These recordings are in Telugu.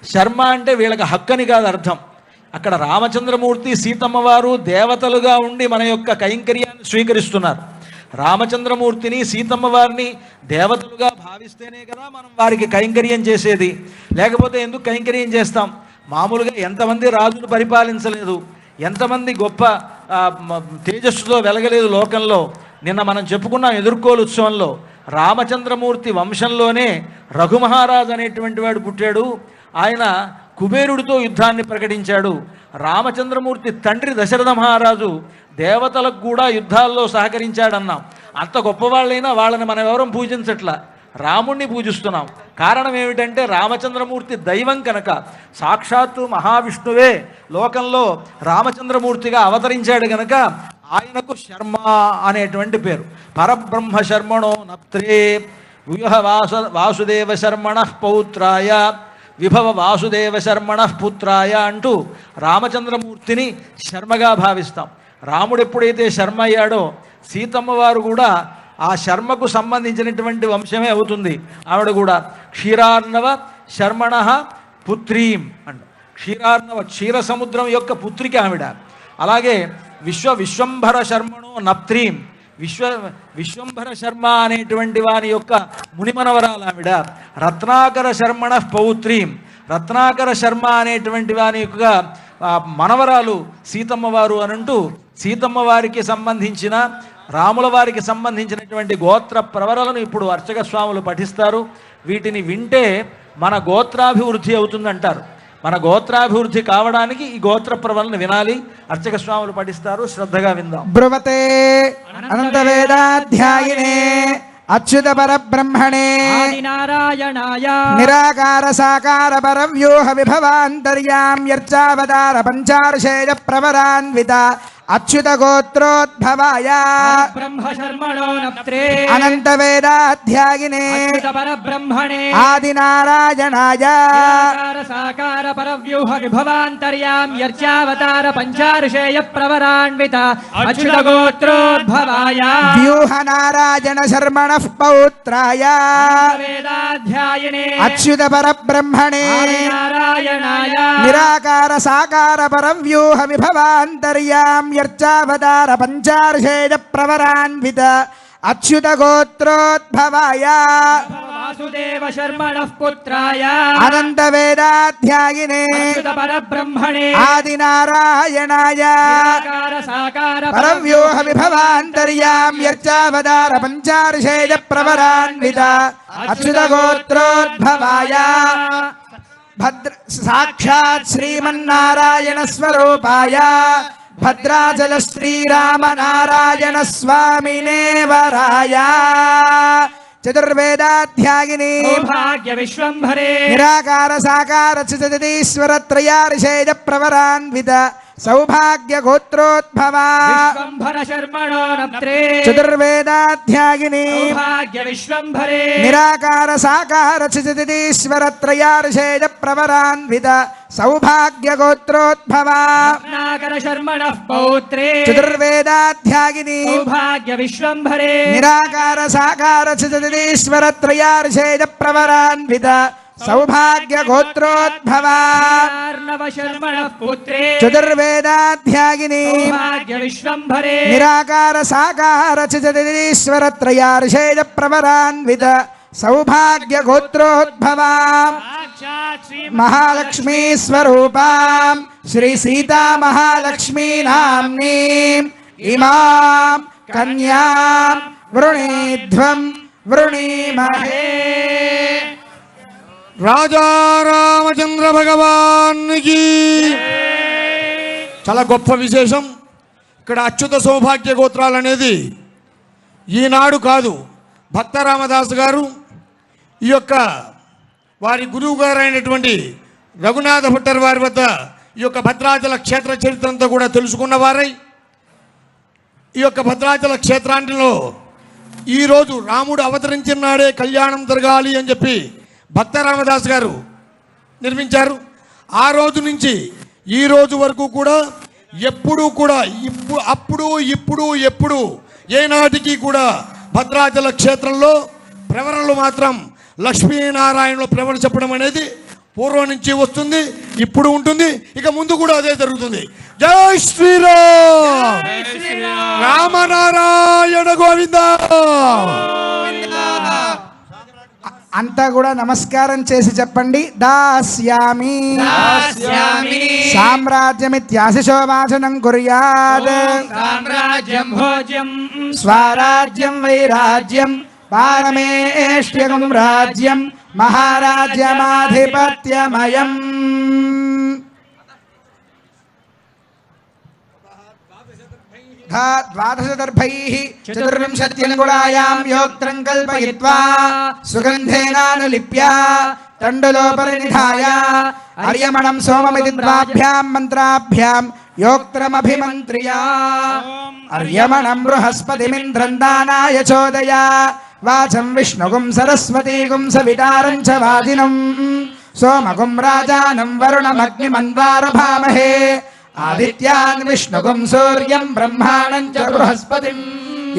శర్మ అంటే వీళ్ళకి హక్కని కాదు అర్థం. అక్కడ రామచంద్రమూర్తి సీతమ్మ వారు దేవతలుగా ఉండి మన యొక్క కైంకర్యాన్ని స్వీకరిస్తున్నారు. రామచంద్రమూర్తిని సీతమ్మ వారిని దేవతలుగా భావిస్తేనే కదా మనం వారికి కైంకర్యం చేసేది. లేకపోతే ఎందుకు కైంకర్యం చేస్తాం? మామూలుగా ఎంతమంది రాజులు పరిపాలించలేదు, ఎంతమంది గొప్ప తేజస్సుతో వెలగలేదు లోకంలో. నిన్న మనం చెప్పుకున్నాం ఎదుర్కోలు ఉత్సవంలో రామచంద్రమూర్తి వంశంలోనే రఘుమహారాజు అనేటువంటి వాడు పుట్టాడు. ఆయన కుబేరుడితో యుద్ధాన్ని ప్రకటించాడు. రామచంద్రమూర్తి తండ్రి దశరథ మహారాజు దేవతలకు కూడా యుద్ధాల్లో సహకరించాడన్నాం. అంత గొప్పవాళ్ళైనా వాళ్ళని మనం ఎవరం పూజించట్లా, రాముణ్ణి పూజిస్తున్నాం. కారణం ఏమిటంటే రామచంద్రమూర్తి దైవం కనుక. సాక్షాత్తు మహావిష్ణువే లోకంలో రామచంద్రమూర్తిగా అవతరించాడు కనుక ఆయనకు శర్మ అనేటువంటి పేరు. పరబ్రహ్మ శర్మణో నప్త్రే వ్యూహ వాసుదేవ శర్మణ పౌత్రాయ విభవ వాసుదేవ శర్మణ పుత్రాయ అంటూ రామచంద్రమూర్తిని శర్మగా భావిస్తాం. రాముడు ఎప్పుడైతే శర్మ అయ్యాడో సీతమ్మ వారు కూడా ఆ శర్మకు సంబంధించినటువంటి వంశమే అవుతుంది. ఆవిడ కూడా క్షీరార్ణవ శర్మణ పుత్రీం అంట. క్షీర సముద్రం యొక్క పుత్రిక ఆవిడ. అలాగే విశ్వంభర శర్మణో నప్త్రీం, విశ్వంభర శర్మ అనేటువంటి వాని యొక్క మునిమనవరాలు ఆవిడ. రత్నాకర శర్మణ పౌత్రీం, రత్నాకర శర్మ అనేటువంటి వాని యొక్క మనవరాలు సీతమ్మ వారు అనంటూ సీతమ్మ వారికి సంబంధించిన రాముల వారికి సంబంధించినటువంటి గోత్ర ప్రవరలను ఇప్పుడు అర్చక స్వాములు పఠిస్తారు. వీటిని వింటే మన గోత్రాభివృద్ధి అవుతుందంటారు. మన గోత్రాభివృద్ధి కావడానికి ఈ గోత్ర ప్రవరలను వినాలి. అర్చక స్వాములు పఠిస్తారు, శ్రద్ధగా విందాం. బ్రువతే అనంత వేదాధ్యాయినే అచ్యుత పరబ్రహ్మణే ఆదినారాయణాయ నిరాకార సాకార పరవ్యూహ విభవాంతర్యామ్యర్చావతార పంచార్షేయ ప్రవరాన్విత అచ్యుత గోత్రోద్భవాయ బ్రహ్మ శర్మణో నప్త్రే అనంత వేదాధ్యాయినే అచ్యుత పరబ్రహ్మణే ఆదినారాయణాయ నిరాకార సాకార పరవ్యూహ విభవాంతర్యామ్యర్చావతార పంచార్షేయ ప్రవరాన్విత అచ్యుత గోత్రోద్భవాయ వ్యూహ నారాయణ శర్మణ పౌత్రాయ వేదాధ్యాయినే అచ్యుత పరబ్రహ్మణే ఆదినారాయణాయ నిరాకార సాకార పరవ్యూహ విభవాంతర్యామ్యర్చావతార పంచార్షేయ ప్రవరాన్విత అచ్యుత గోత్రోద్భవాయ వాసుదేవ శర్మణః పుత్రాయ అనంత వేదాధ్యాయినే అచ్యుత పరబ్రహ్మణే ఆదినారాయణాయ నిరాకార సాకార పరవ్యూహ విభవాంతర్యామ్యర్చావతార పంచార్షేయ ప్రవరాన్విత అచ్యుత గోత్రోద్భవాయ భద్ర సాక్షాత్ శ్రీమన్నారాయణ స్వరూపాయ భద్రాచల శ్రీరామ నారాయణ స్వామినే వరాయ చతుర్వేదాధ్యాయిని సౌభాగ్య విశ్వంభరే నిరాకార సాకార చితీశ్వర త్రయార్షేయ ప్రవరాన్విత సౌభాగ్య గోత్రోద్భవా విశ్వంభర శర్మణో నప్త్రే చతుర్వేదాధ్యాయిని సౌభాగ్య విశ్వంభరే నిరాకార సాకార చితీశ్వర త్రయార్షేయ ప్రవరాన్విత సౌభాగ్య గోత్రోద్భవా రత్నాకర శర్మణః పౌత్రే చతుర్వేదాధ్యాయిని సౌభాగ్య విశ్వంభరే నిరాకార సాకార చితీశ్వర త్రయార్షేయ ప్రవరాన్విత సౌభాగ్య గోత్రోద్భవా ఆర్ణవ శర్మణః పుత్రే చతుర్వేదాధ్యాయిని సౌభాగ్య విశ్వంభరే నిరాకార సాకార చితీశ్వర త్రయార్షేయ ప్రవరాన్విత సౌభాగ్య గోత్రోద్భవా సాక్షాత్ శ్రీ మహాలక్ష్మీ స్వరూపాం శ్రీ సీతా మహాలక్ష్మీ నామ్నీం ఇమాం కన్యాం వృణీధ్వం వృణీమహే. రాజా రామచంద్ర భగవానికి చాలా గొప్ప విశేషం. ఇక్కడ అచ్యుత సౌభాగ్య గోత్రాలు అనేది ఈనాడు కాదు, భక్త రామదాసు గారు ఈ యొక్క వారి గురువు గారు అయినటువంటి రఘునాథ భట్టర్ వారి వద్ద ఈ యొక్క భద్రాచల క్షేత్ర చరిత్రంతో కూడా తెలుసుకున్నవారై ఈ యొక్క భద్రాచల క్షేత్రాంటిలో ఈరోజు రాముడు అవతరించిన నాడే కళ్యాణం జరగాలి అని చెప్పి భక్త రామదాస్ గారు నిర్మించారు. ఆ రోజు నుంచి ఈ రోజు వరకు కూడా ఎప్పుడూ కూడా ఇప్పుడు ఏనాటికి కూడా భద్రాచల క్షేత్రంలో ప్రవరణలు మాత్రం లక్ష్మీనారాయణలో ప్రవరణ చెప్పడం అనేది పూర్వం నుంచి వస్తుంది, ఇప్పుడు ఉంటుంది, ఇక ముందు కూడా అదే జరుగుతుంది. జై శ్రీరామ్, రామనారాయణ గోవింద. అంతా కూడా నమస్కారం చేసి చెప్పండి. దాస్యామి సామ్రాజ్యమిత్యాశిశోభాషణం కుర్యాత్ సామ్రాజ్యం భోజ్యం స్వరాజ్యం వైరాజ్యం పారమేష్ట్యగం రాజ్యం మహారాజ్యమాధిపత్యమయం. ద్వాదశదర్భైః చతుర్వింశత్యంగుళాయాం యోక్త్రం కల్పయిత్వా సుగంధేనానులిప్య తండులోపరినిధాయ అర్యమణం సోమమితి ద్వాభ్యాం మంత్రాభ్యాం యోక్త్రమభిమంత్ర్య అర్యమణం బృహస్పతిమింద్రం దానాయ చోదయ వాచం విష్ణుగుం సరస్వతీగుం సవితారం చ వాజినం సోమగుం రాజానం వరుణమగ్నిమన్వారభామహే ఆదిత్యాన్ విష్ణుగుం సూర్యం బ్రహ్మాణం చ బృహస్పతిం.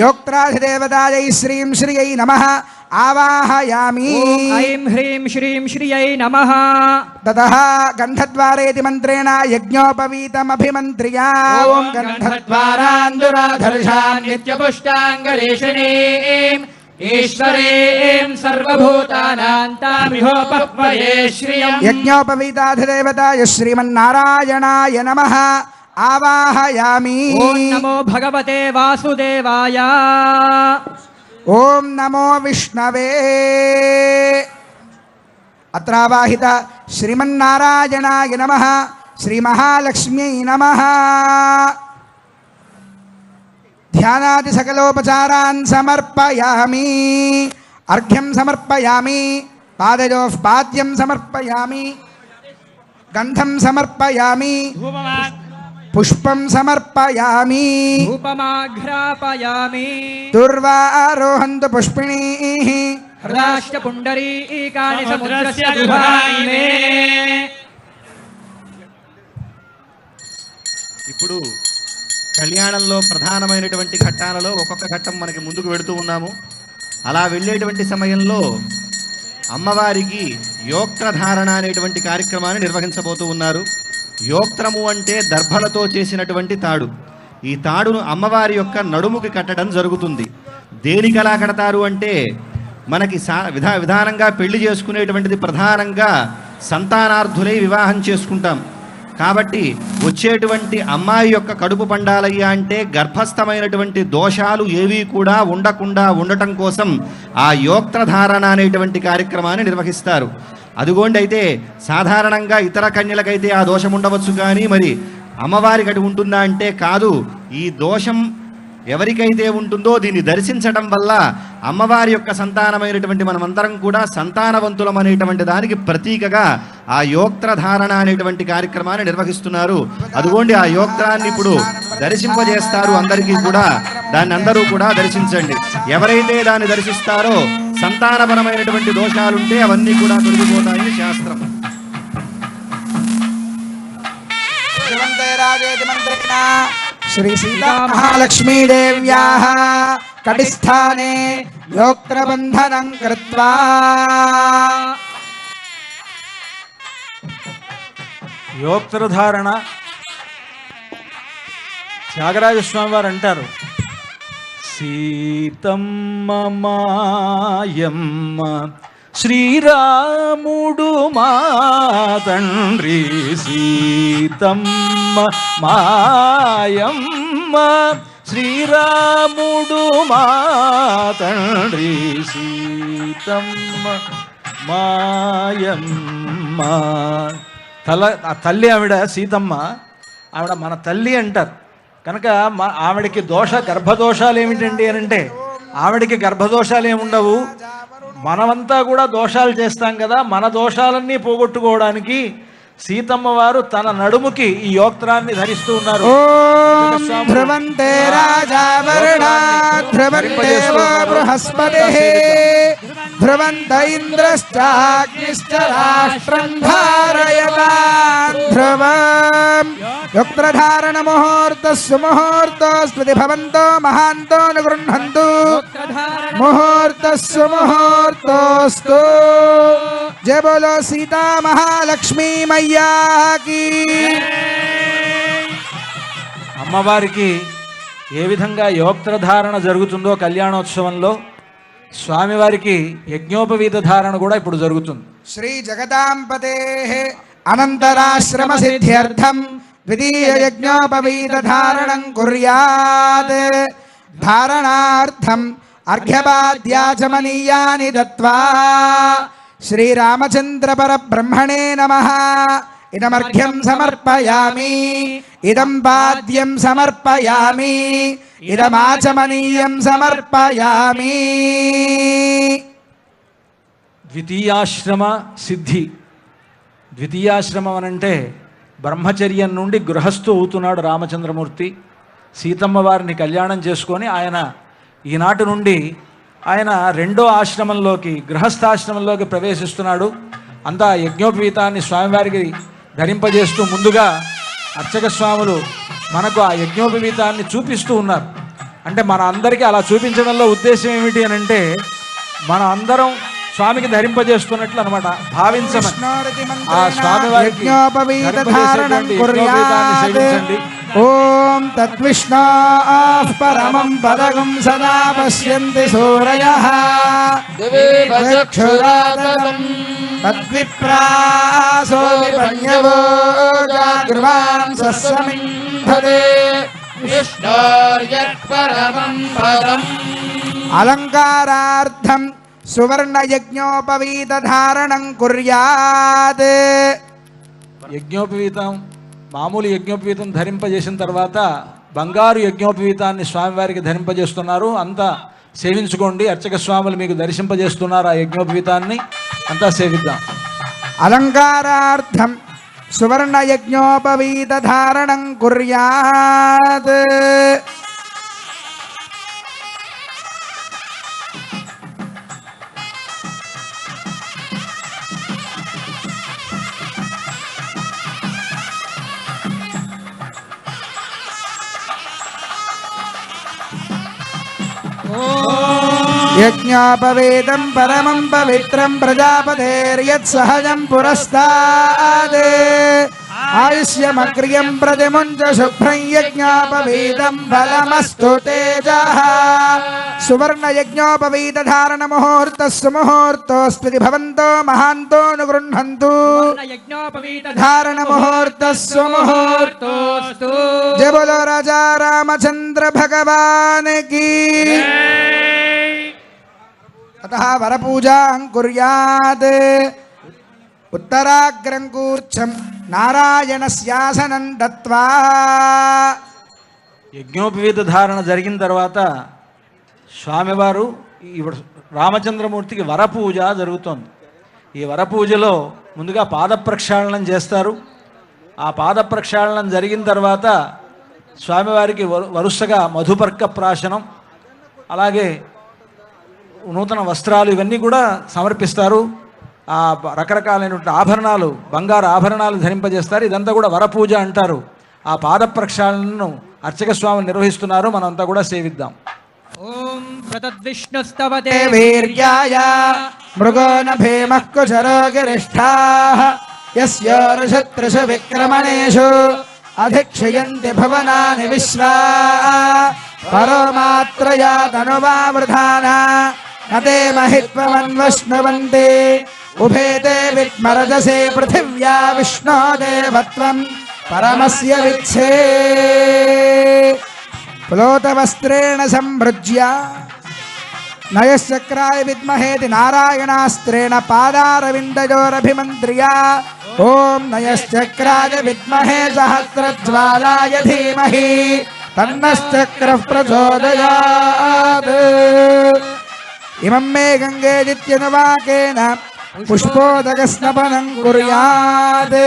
యోక్త్రాధిదేవతాయై శ్రీం శ్రియై నమః ఆవాహయామి. ఐం హ్రీం శ్రీం శ్రియై నమః. తతః గంధద్వారేతి మంత్రేణ యజ్ఞోపవీతమభిమంత్ర్య. ఓం గంధద్వారాందురాధర్షాన్ నిత్యపుష్టాంగరేషణీం ఈశ్వరీం సర్వభూతానాం తామిహోపహ్వయే శ్రియం. యజ్ఞోపవీతాధిదేవతాయ శ్రీమన్నారాయణాయ నమః ఆవాహయామి. ఓం నమో భగవతే వాసుదేవాయ. ఓం నమో విష్ణవే. అత్రావాహిత శ్రీమన్నారాయణాయ నమః శ్రీమహాలక్ష్మ్యై నమః. ధ్యానాది సకలోపచారాన్ సమర్పయామి. అర్ఘ్యం సమర్పయామి. పాదయోః పాద్యం సమర్పయామి. గంధం సమర్పయామి. పుష్పం సమర్పయామి. ఉపమాఘ్రాపయామి. దుర్వారోహంతు పుష్పిణీః. హృదాష్టపుండరీకాని సముద్రస్య దుహాని మే. ఇప్పుడు కళ్యాణంలో ప్రధానమైనటువంటి ఘట్టాలలో ఒక్కొక్క ఘట్టం మనకి ముందుకు వెడుతూ ఉన్నాము. అలా వెళ్ళేటువంటి సమయంలో అమ్మవారికి యోక్త్రధారణ అనేటువంటి కార్యక్రమాన్ని నిర్వహించబోతూ ఉన్నారు. యోక్త్రము అంటే దర్భలతో చేసినటువంటి తాడు. ఈ తాడును అమ్మవారి యొక్క నడుముకి కట్టడం జరుగుతుంది. దేనికి అలా కడతారు అంటే మనకి విధానంగా పెళ్లి చేసుకునేటువంటిది ప్రధానంగా సంతానార్థులై వివాహం చేసుకుంటాం. కాబట్టి వచ్చేటువంటి అమ్మాయి యొక్క కడుపు పండాలయ్యా అంటే గర్భస్థమైనటువంటి దోషాలు ఏవీ కూడా ఉండకుండా ఉండటం కోసం ఆ యోక్త్రధారణ అనేటువంటి కార్యక్రమాన్ని నిర్వహిస్తారు. అదిగోండి, అయితే సాధారణంగా ఇతర కన్యలకైతే ఆ దోషం ఉండవచ్చు, కానీ మరి అమ్మవారికి అటు ఉంటుందా అంటే కాదు. ఈ దోషం ఎవరికైతే ఉంటుందో దీన్ని దర్శించటం వల్ల అమ్మవారి యొక్క సంతానమైనటువంటి మనమందరం కూడా సంతానవంతులం అనేటువంటి దానికి ప్రతీకగా ఆ యోక్త్రధారణ అనేటువంటి కార్యక్రమాన్ని నిర్వహిస్తున్నారు. అదిగోండి, ఆ యోక్త్రాన్ని ఇప్పుడు దర్శింపజేస్తారు అందరికీ కూడా. దాన్ని అందరూ కూడా దర్శించండి. ఎవరైతే దాన్ని దర్శిస్తారో సంతానపరమైనటువంటి దోషాలుంటే అవన్నీ కూడా తొలగిపోతాయని శాస్త్రం. శ్రీ సీతా మహాలక్ష్మీదేవ్యాః కటిస్థానే యోక్త్రబంధనం కృత్వా యోక్త్రధారణ త్యాగరాజస్వామి వారు అంటారు, సీతమ్మ మాయమ్మ శ్రీరాముడు మా తండ్రి. సీతమ్మ మాయమ్మ శ్రీరాముడు మా తండ్రి. సీతమ్మ మాయమ్మ. ఆ తల్లి ఆవిడ సీతమ్మ, ఆవిడ మన తల్లి అంటారు కనుక ఆవిడకి గర్భదోషాలు ఏమిటండి అని అంటే ఆవిడకి గర్భదోషాలు ఏముండవు. మనమంతా కూడా దోషాలు చేస్తాం కదా, మన దోషాలన్నీ పోగొట్టుకోవడానికి సీతమ్మ వారు తన నడుముకి ఈ యోక్త్రాన్ని ధరిస్తూ ఉన్నారు. ధ్రువంతే రాజా వరుణా ధ్రువంతే బృహస్పతిః ध्रुवन्त इन्द्रश्चाग्निश्च राष्ट्रं धारयतां ध्रुवम् युक्तधारणमुहूर्तः सुमुहूर्तोऽस्ति भवन्तो महान्तो न गृह्णन्तु मुहूर्तः सुमुहूर्तोऽस्तु। जय बोलो सीता महालक्ष्मी मैया की। అమ్మవారికి ఏ విధంగా యోక్త్రధారణ జరుగుతుందో కళ్యాణోత్సవంలో స్వామివారికి యజ్ఞోపవీత ధారణ కూడా ఇప్పుడు జరుగుతుంది. శ్రీ జగదాంపతే అనంతరాశ్రమ సిద్ధ్యర్థం ద్వితీయ యజ్ఞోపవీత ధారణం కుర్యాత్. ధారణార్థం అర్ఘ్యపాద్యాచమనీయాని దత్వా శ్రీరామచంద్ర పరబ్రహ్మణే నమః. ఇదమర్ఘ్యం సమర్పయామి, ఇదం పాద్యం సమర్పయామి, ఇదమాచమనీయం సమర్పయామి. ద్వితీయాశ్రమ సిద్ధి. ద్వితీయాశ్రమం అనంటే బ్రహ్మచర్యం నుండి గృహస్థు అవుతున్నాడు రామచంద్రమూర్తి. సీతమ్మ వారిని కళ్యాణం చేసుకొని ఆయన ఈనాటి నుండి ఆయన రెండో ఆశ్రమంలోకి గృహస్థాశ్రమంలోకి ప్రవేశిస్తున్నాడు. అంతా యజ్ఞోపవీతాన్ని స్వామివారికి ధరింపజేస్తూ ముందుగా అర్చక స్వాములు మనకు ఆ యజ్ఞోపవీతాన్ని చూపిస్తూ ఉన్నారు. అంటే మన అందరికీ అలా చూపించడంలో ఉద్దేశం ఏమిటి అని అంటే మన అందరం స్వామికి ధరింపజేస్తున్నట్లు అనమాట భావించమని. ఆ స్వామివారికి ధరింపజేసేటువంటి యజ్ఞోపవీతాన్ని సేవించండి. ఓం తద్విష్ణాః పరమం పదగం సదా పశ్యంతి సూరయః తద్విప్రాసో విపన్యవో జాగృవాన్ సస్సమింధతే విష్ణోర్యత్పరమం పదం. అలంకారార్థం సువర్ణ యజ్ఞోపవీత ధారణం కుర్యాత్. యజ్ఞోపవీతం మామూలు యజ్ఞోపవీతం ధరింపజేసిన తర్వాత బంగారు యజ్ఞోపవీతాన్ని స్వామివారికి ధరింపజేస్తున్నారు. అంతా సేవించుకోండి. అర్చక స్వాములు మీకు దర్శింపజేస్తున్నారు ఆ యజ్ఞోపవీతాన్ని. అంతా సేవిద్దాం. అలంకారార్థం సువర్ణ యజ్ఞోపవీత ధారణం కుర్యాత్. యజ్ఞోపవేదం పరమం పవిత్రం ప్రజాపతేర్యత్ సహజం పురస్తాద్. ఆయుష్యమగ్ర్యం ప్రతిముంచ శుభ్రం యజ్ఞోపవీతం ఫలమస్తు తేజః. సువర్ణ యజ్ఞోపవీత ధారణ ముహూర్త సుముహూర్తోస్తి భవంతో మహాంతో ను గృహంతు. ధారణ ముహూర్త సుముహూర్తోస్తు. జయ బోలో రాజా రామచంద్ర భగవాన్ కీ. అతః వరపూజాం కుర్యాత్. ఉత్తరాగ్రం కూర్చం నారాయణస్యాసనం దత్వా. యజ్ఞోపవీత ధారణ జరిగిన తర్వాత స్వామివారు ఇప్పుడు రామచంద్రమూర్తికి వరపూజ జరుగుతోంది. ఈ వరపూజలో ముందుగా పాద ప్రక్షాళనం చేస్తారు. ఆ పాద ప్రక్షాళనం జరిగిన తర్వాత స్వామివారికి వరుసగా మధుపర్క ప్రాశనం, అలాగే నూతన వస్త్రాలు ఇవన్నీ కూడా సమర్పిస్తారు. ఆ రకరకాలైనటువంటి ఆభరణాలు, బంగారు ఆభరణాలు ధరింపజేస్తారు. ఇదంతా కూడా వరపూజ అంటారు. ఆ పాద ప్రక్షాళనను అర్చక స్వామి నిర్వహిస్తున్నారు. మనంతా కూడా సేవిద్దాం. ఓం ప్రతద్విష్ణుస్తవతే వీర్యాయ మృగో నభేమః కుశరో గిరిష్ఠాః యస్యోరుషత్రిషు విక్రమణేషు అధిక్షయంతి భువనాని విశ్వా పరమాత్రయా తనువావృధానా నతే మహిత్వమన్వశ్నువంతే ఉభేతే విద్మరజసే పృథివ్యా విష్ణో దేవత్వం పరమస్య విచ్చే. ప్లోతవస్త్రేణ సంభృజ్య నయశ్చక్రాయ విద్మహేతి నారాయణాస్త్రేణ పాదారవిందయోరభిమంత్ర్య. ఓం నయశ్చక్రాయ విద్మహే సహస్రజ్వాలాయ ధీమహి తన్నశ్చక్రః ప్రచోదయాత్. ఇమం మే గంగే దిత్యనువాకేన పుష్పోదకస్నపనం కుర్యాత్.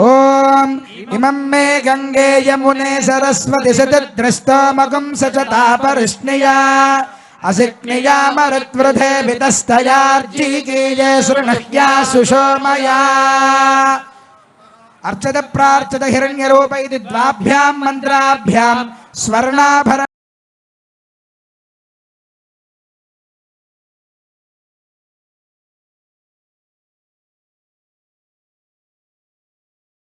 ఓం ఇమం మే గంగే యమునే సరస్వతి శతద్రష్టోమకం సచతాపరిష్ణయా असिक्नियामरुत्वृधे वितस्तयार्जीकीये शृणह्या सुषोमया अर्चत प्रार्चत हिरण्यरूप इति द्वाभ्यां मन्त्राभ्यां स्वर्णाभरण